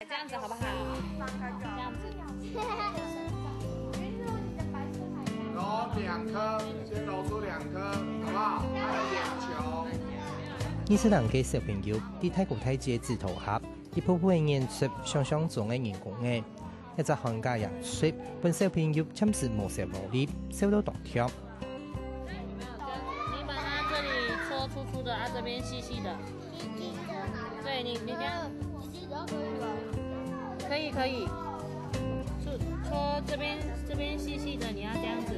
这样子好不好？这样子。揉2颗，先揉出2颗，好不好？还有眼球。20人嘅小朋友喺泰國睇節字圖盒，一部分演出想象中嘅員工嘅，一隻寒假演出，本小朋友暫時無食無力，笑到大跳。你把它这里搓粗粗的，这边细细的。对你这样。可以，搓这边细细的，你要这样子。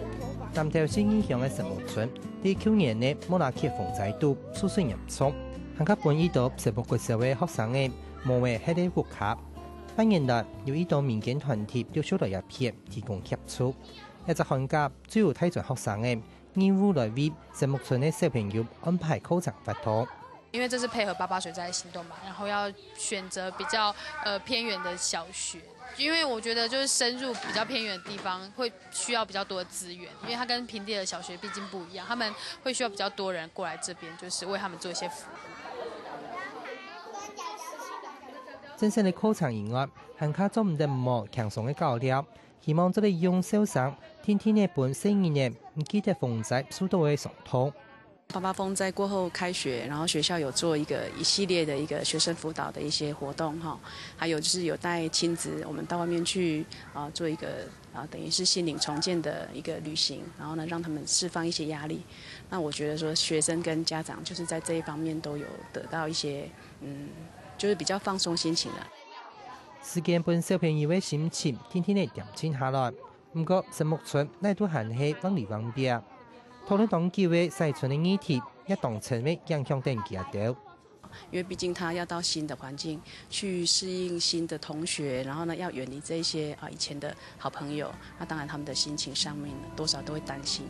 南投市影響嘅石木村，喺去年呢冇拿起風災度，疏水嚴重，更加本意到石木國小嘅學生嘅無為喺啲活卡。半年來，有一到民間團體都收到一片提供協助，一隻寒假主要睇住學生嘅義務來為石木村嘅小朋友安排課程發託。因为这是配合88水灾行动嘛，然后要选择比较偏远的小学，因为我觉得就是深入比较偏远的地方会需要比较多的资源，因为它跟平地的小学毕竟不一样，他们会需要比较多人过来这边，就是为他们做一些服务。正式嘅課程以外，行卡做唔得冇強鬆嘅教療，希望這裏用小生天天嘅本身嘅唔記得風災速度嘅上通。88風災過後開學，然後學校有做一系列的一個學生輔導的一些活動哈，還有就是有帶親子，我們到外面去做一個等於是心靈重建的一個旅行，然後呢讓他們釋放一些壓力。那我覺得說學生跟家長就是在這一方面都有得到一些就是比較放鬆心情啦。時間本小朋友嘅心情天天嚟調整下來，不過石木村乃都還係往裡往邊。討論當機會西村的議題，一當成為影響定期到。因為畢竟他要到新的環境去適應新的同學，然後呢要遠離這些以前的好朋友，那當然他們的心情上面呢多少都會擔心。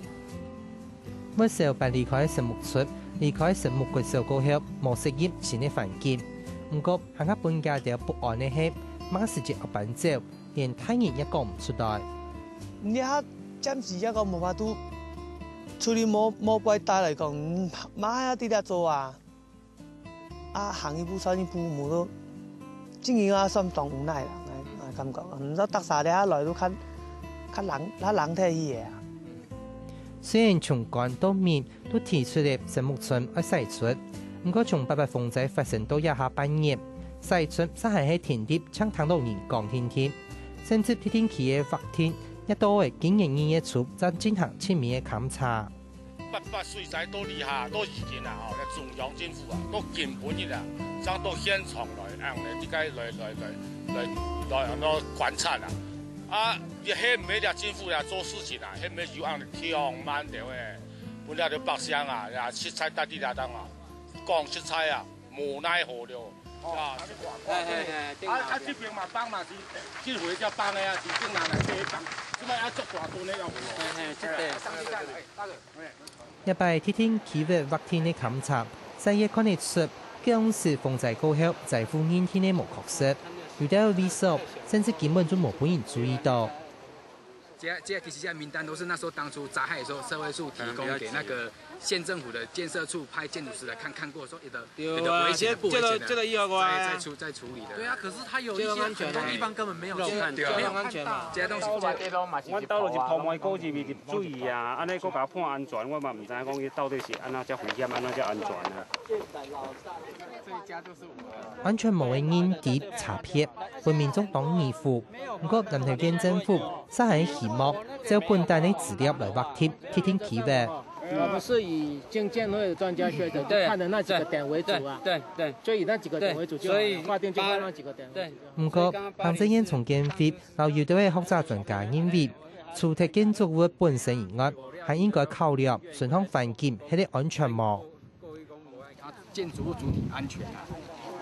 每小辦離開石木村，離開石木國小過後，冇適應新的環境。不過行家本家條不安的係，馬時節學辦走，連太熱也講唔出來。你嚇暫時一個冇法度。處理冇擺大嚟講，馬一啲嚟做啊！行一步少一步，冇都經營心當無奈啦，感覺唔知得晒你下來都較冷聽啲嘢啊！雖然從幹到面都提出嚟石木村要釋出，不過從88風災發生到一下半夜，釋出真係喺田地搶談到人講天，甚至天氣嘅發天。一到嘅經營業處就進行全面嘅檢查。88水災都厲害，都已經啊，中央政府啊，都根本嘅啦，上到現場來，呢個來觀察啦。你喺唔係政府呀做事情啊，喺唔係要調慢啲嘅，本來啲百姓啊，切菜得啲啦，當啊，講切菜啊，無奈何了。這邊嘛幫嘛是，這回就幫嘅啊，是正難嚟這幫，因為做大段呢一擺天氣溫白天的檢查，細夜看得出，當時風災過後，在乎陰天的無確實，有啲微數，甚至根本就冇俾人注意到。其實這名單都是那時候當初災害的時候，社會處提供給那個縣政府的建設處派建築師來看過，說有的危險不危險的，再處理的。對啊，可是它有一些很多地方根本沒有看，沒有安全嘛。這些東西，我到了入鋪外嗰入面入注意啊，安尼佫甲判安全，我嘛唔知講伊到底是安怎才危險，安怎才安全啊。安全無嘅煙碟查撇，為民眾當義負。不過南投縣政府實係希望就本單的資料來畫貼，天氣溫。我們是以經建會的專家學者看的那幾個點為主啊，對，就以那幾個點為主，就劃定就畫那幾個點。不過，行政院從建會留意到嘅學者專家認為，除咗建築物本身以外，還應該考慮順向環境係啲安全冇。建築物主體安全啊，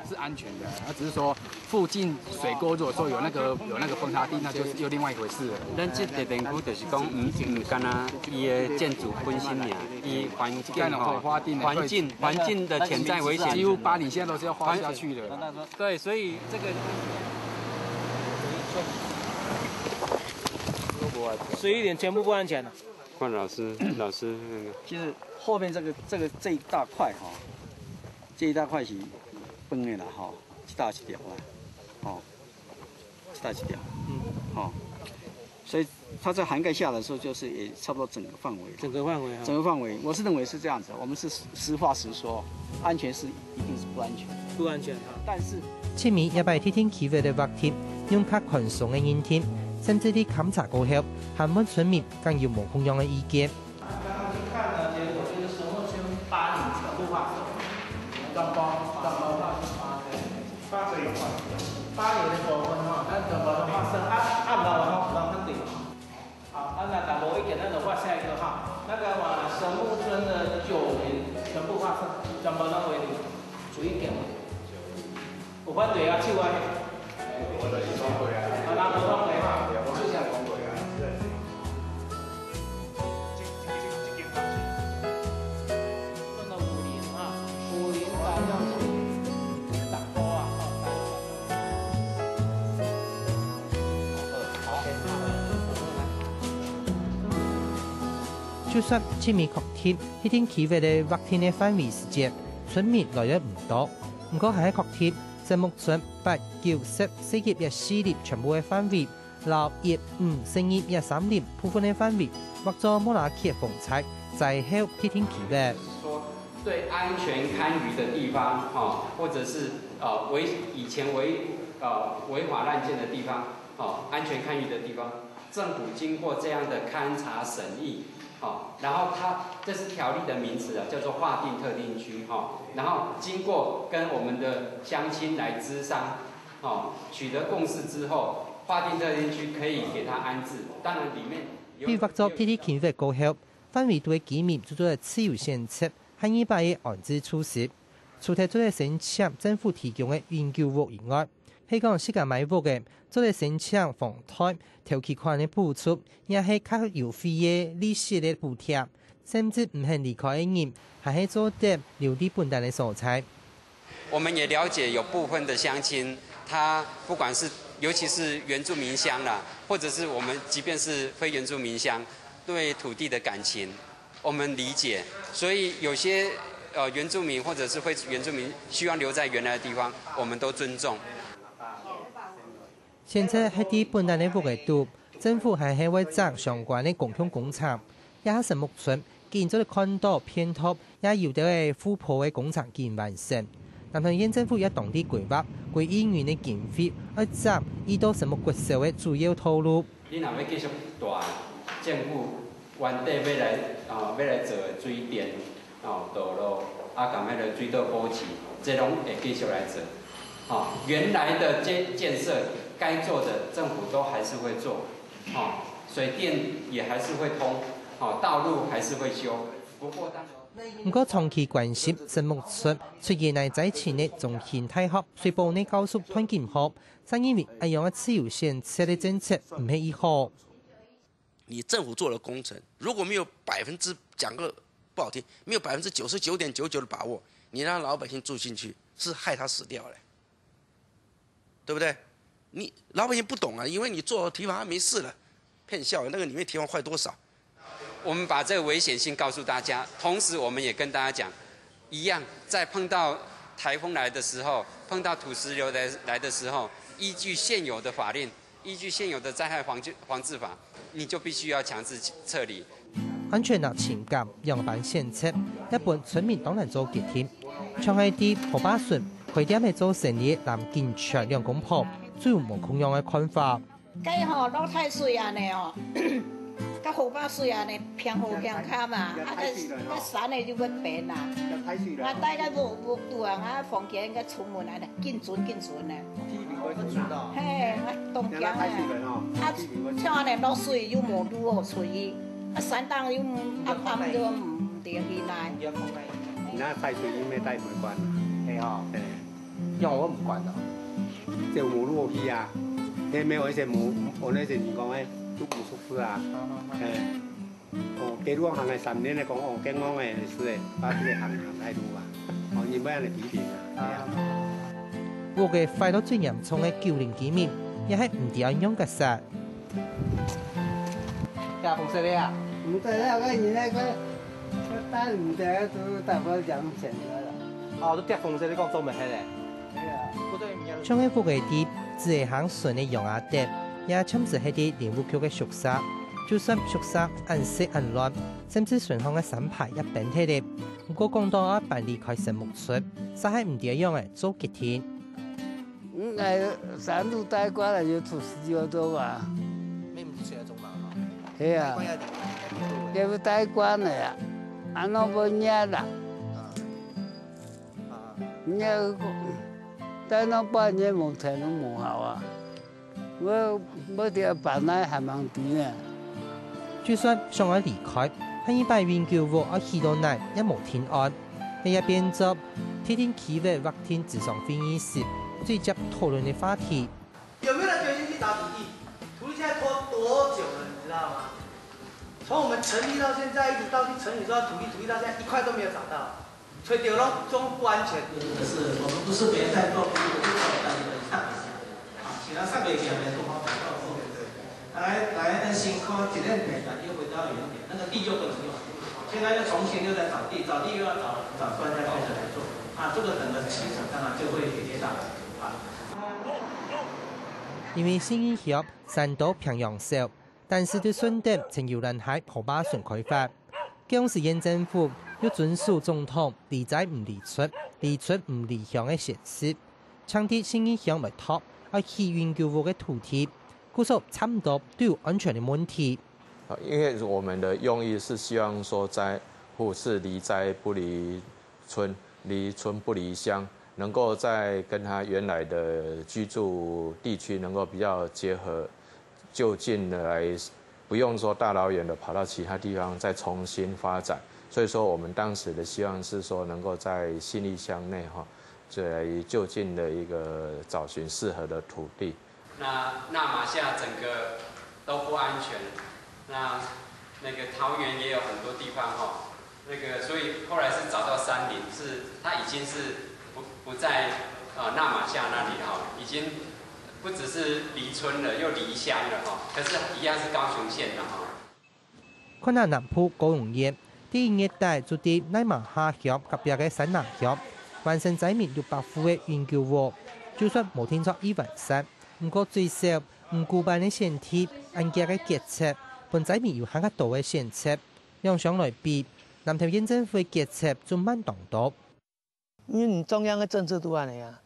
是安全的，只是說附近水溝如果說有那個崩塌地，那就是又另外一回事了。咱這地邊區就是講唔干啊，伊的建築本身呀，伊環境的潛在危險，幾乎把你現在都是要花下去的。對，所以這個水一點全部不安全了。換老師那個，其實後面這一大塊哈。這一大塊是崩的啦，吼，一大一條啦，吼，大几条，所以它在涵盖下的时候，就是也差不多整个范围。整个范围啊。整个范围，我是认为是这样子，我们是实话实说，安全是一定是不安全。不安全啊。但是，前面也被天天企业的挖貼，用較寬鬆嘅影片，甚至啲檢查過後，韓文村民更要無同樣嘅意見。看的结果就是石墨烯8年全部化手，8年的部分吼，咱全部都发生按落吼，咱肯定。好，那打薄一点，那就画下一个哈。那个嘛，神木村的9年全部发生，全部都为注意点。有反对啊，手啊。我就是讲过啊。啊，那无反对哈。我就想讲过啊。分了5年哈，5年大概是10多啊。就算前面確貼呢天企業嘅挖天嘅範圍時間，村民來得唔多，不過係喺確貼石木村8、9、10、4業嘅4年全部嘅範圍，6、1、5、4業嘅3年部分嘅範圍，或者莫拉克風采，在後呢天企業。對安全堪虞的地方，或者是以前違法濫建的地方，安全堪虞的地方，政府經過這樣的勘查審議。然後這是條例的名詞啊，叫做劃定特定區然後經過跟我們的鄉親來諮商取得共識之後，劃定特定區可以給他安置。當然裡面被劃作呢啲企業過後，範圍對居民做咗自由選擇，係依擺嘅安置措施。除咗做嘅申請政府提供嘅永久屋以外，係講世界買屋嘅做嘅申請房貸。頭期款嘅補助，也係較優惠嘅利息嘅補貼，甚至唔肯離開嘅人，還係做啲留地本地嘅所在。我們也了解有部分的鄉親，他不管是尤其是原住民鄉啦，或者是我們即便是非原住民鄉，對土地的感情，我們理解。所以有些原住民或者是非原住民希望留在原來的地方，我們都尊重。現在喺啲本地嘅屋嘅度，政府係喺會爭相關嘅共享工廠，也係石木村建咗嘅看到偏拓，也要到嘅富坡嘅工廠建完成。但係現政府一當啲規劃，歸議員嘅經費，去爭依到石木國小嘅主要套路。你若要繼續大，政府原地要來做水電、道路，咁迄個水道補給，這攏會繼續來做。原來的建設該做的政府都還是會做，水電也還是會通，道路還是會修。不過長期關心石木村出現喺在前嘅中型大學水部嘅高速團建學，正因為一樣嘅自由選擇嘅政策唔係一好。你政府做了工程，如果沒有講個不好聽，沒有99.99%的把握，你讓老百姓住進去，是害他死掉了。對不對？你老百姓不懂啊，因為你做堤防沒事了，騙笑，那個裡面堤防壞多少？我們把這個危險性告訴大家，同時我們也跟大家講，一樣在碰到颱風來的時候，碰到土石流來的時候，依據現有的法令，依據現有的災害防治法，你就必須要強制撤離。安全嘅情感樣板顯測，一般村民當然做決定，像係啲河巴順。佢點係做生意南建長兩公婆，最無同樣嘅看法。雞吼落太水安尼哦，甲河巴水安尼偏好偏卡嘛，甲山的就要變啦。啊，大概無拄啊，房間甲出門來咧，緊準咧。嘿，啊東江咧，啊像安尼落水又無愈好水，啊山當又暗又唔掂起來。那太水已經帶唔慣。係哦。用我唔慣啊，就冇落去啊，你沒有一些冇，我那些人講誒都唔舒服啊，幾多行係3年嚟講，驚講誒是誒，把啲行態度啊，你咩嚟批評啊？我嘅快到最嚴重嘅90居民，也係唔點樣嘅實。又紅色你啊？唔得啦，我現在個單唔得都大概2錢咗啦。哦，都跌紅色，你講做咩咧？將喺屋嘅啲只会行顺的用阿德，也참是迄啲练武区嘅宿舍。就算宿舍按色按乱，甚至顺方嘅散牌一并睇咧。不过讲到阿办离开神木村，实系唔掂样嘅做几天。山路带过来就出10多多吧。咩唔出来做嘛？系啊，要带过来呀，安那不捏啦？捏带那半年冇才能冇好啊！我哋办奶还蛮低呢。就算想要离开，喺一百永久屋而去到奶也冇天安。喺一边做天天企业或天智商会议时，最接讨论的话题。有没有人决心去找土地？土地现在拖多久了，你知道吗？从我们成立到现在，一直到去成立说土地到现在1块都没有找到，所以丢了中不安全。可是我们不是别人在做，我们就做单一的上北下，其他上北下的东方北到后面对，来的新科几年北的又回到原点，那个地又不能用，现在又重新又在找地又要找专家开始来做，这个整个期程当然就会跌上来因为新义乡山多平洋少，但是对顺德曾有人喺河坝顺开发。当时县政府要遵守总统离在唔离出、离出唔离乡嘅设施，强调新义乡咪托而起永久屋嘅土地，故说差唔多都有安全的问题。因为我们的用意是希望说灾户是离灾不离村，离村不离乡。能够在跟他原来的居住地区能够比较结合，就近的来，不用说大老远的跑到其他地方再重新发展。所以说，我们当时的希望是说，能够在信义乡内来就近的一个找寻适合的土地。那马夏整个都不安全，那个桃园也有很多地方那个所以后来是找到山林，它已经是。不在纳马夏那里已经不只是离村了，又离乡了可是一样是高雄县的看下南埔高雄县，第一日带就啲纳马夏乡隔壁嘅新南乡，完成仔面600户嘅永久屋，就算冇天作1万3，不过最少唔固辦嘅先鐵，按家嘅決策，本仔面有更加多嘅選擇，用上來比，南投縣政府嘅決策就慢當多。因为你中央的政策都安尼啊，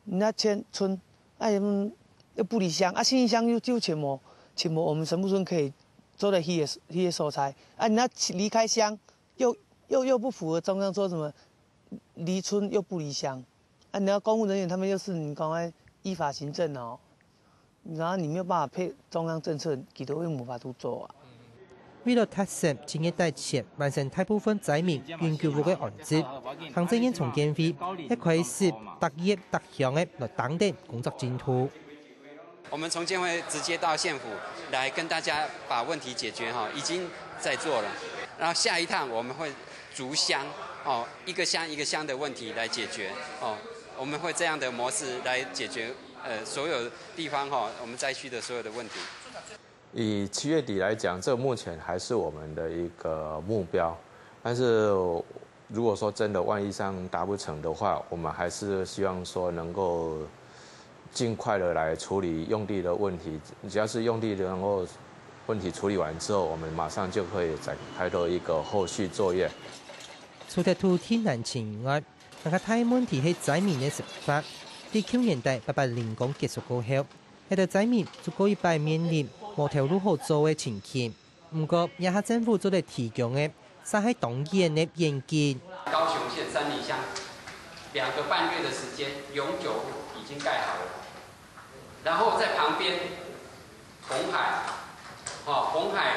人家迁村，又不离乡，新义乡又切莫，我们神木村可以做的迄个所在，人家离开乡，又不符合中央说什么离村又不离乡，人家公务人员他们又是你讲的依法行政然后你没有办法配中央政策，佢都会无法度做啊。为了踏实今日大前完成大部分灾民永久屋嘅安置，行政院重建会一开始特业特乡嘅来等待工作进度。我们重建会直接到县府来跟大家把问题解决已经在做了。然后下一趟我们会逐乡一个乡一个乡的问题来解决我们会这样的模式来解决所有地方我们灾区的所有的问题。以7月底来讲，这目前还是我们的一个目标。但是如果说真的万一上达不成的话，我们还是希望说能够尽快的来处理用地的问题。只要是用地能够问题处理完之后，我们马上就可以展开到一个后续作业。除咗土地難情外，更加大問題係災民嘅食法。喺去年底880零工結束過後，喺度災民就可以拜面臨無條路好做嘅情形。不過，也係政府做嚟提供嘅，係喺當然嘅眼見。高雄縣三里鄉2個半月的時間，永久已經蓋好了，然後在旁邊鴻海，鴻海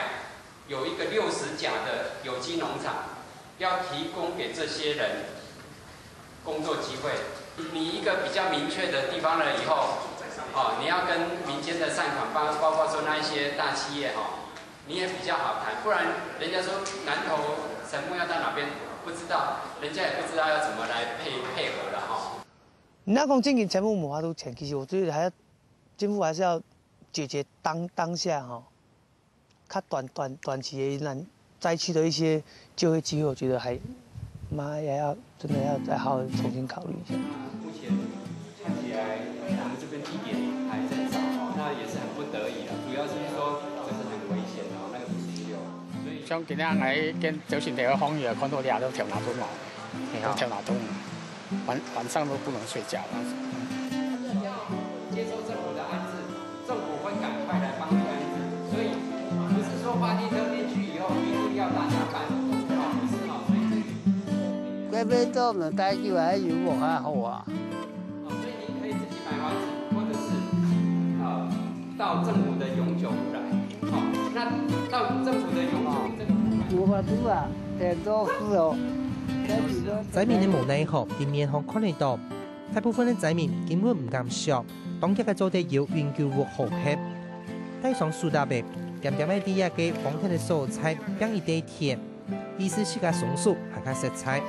有一個60甲的有機農場，要提供給這些人工作機會。你一個比較明確的地方了以後，你要跟民間的善款包括說那一些大企業你也比較好談，不然人家說南投神木要到哪邊不知道，人家也不知道要怎麼來配合了你要講經營全部無法度錢，其實我覺得政府還是要解決當下較短期的災區的一些就業機會，我覺得還也要真的要再好好重新考慮一下。目前看起來我們這邊地點主要是说就是很危险哦，那个56。所以像今天来跟九型台的风雨，看到俩都跳哪蹲嘛，然后跳哪蹲，晚上都不能睡觉。接受政府的安置，政府会赶快来帮你安置，所以不是说花地车进去以后一定要大家搬，不是哈，所以这个。这边做的代志还有我还好啊。所以您可以自己买房子，或者是到政府的永久户来。好，那到政府的永久这个部分。无法度啊，太多事哦。灾民的无奈何，地面上看得到，大部分的灾民根本唔敢想，當日嘅做地要永久活好吃。帶上蘇打白，點點喺啲一嘅荒地嘅蔬菜，變一地田，意思是個松樹係個食材。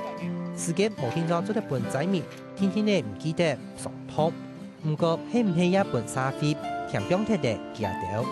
自己無聽到做得半災民，天天咧唔記得上湯，唔過係唔係一半沙飛，甜餅鐵嘅記得到。